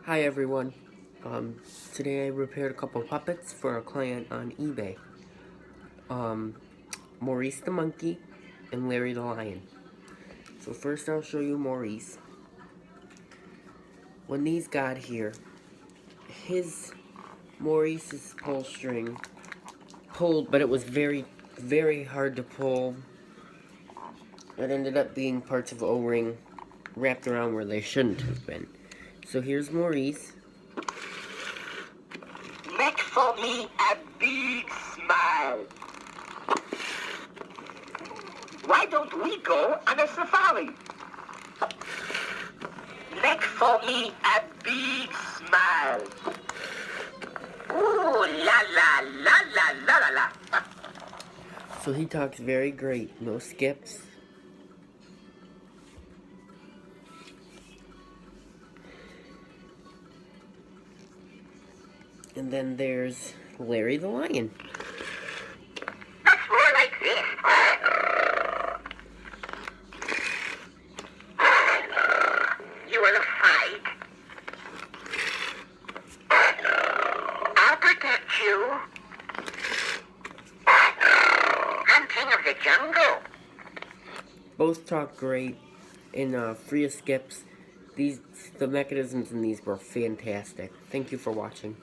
Hi everyone. Today I repaired a couple puppets for a client on eBay. Maurice the monkey and Larry the lion. So first I'll show you Maurice. When these got here, Maurice's pull string pulled, but it was very, very hard to pull. It ended up being parts of O-ring wrapped around where they shouldn't have been. So here's Maurice. Make for me a big smile. Why don't we go on a safari? Make for me a big smile. Ooh, la la la la la la la. So he talks very great, no skips. And then there's Larry the lion. That's more like this. You wanna fight? I'll protect you. I'm king of the jungle. Both talk great and free of skips. The mechanisms in these were fantastic. Thank you for watching.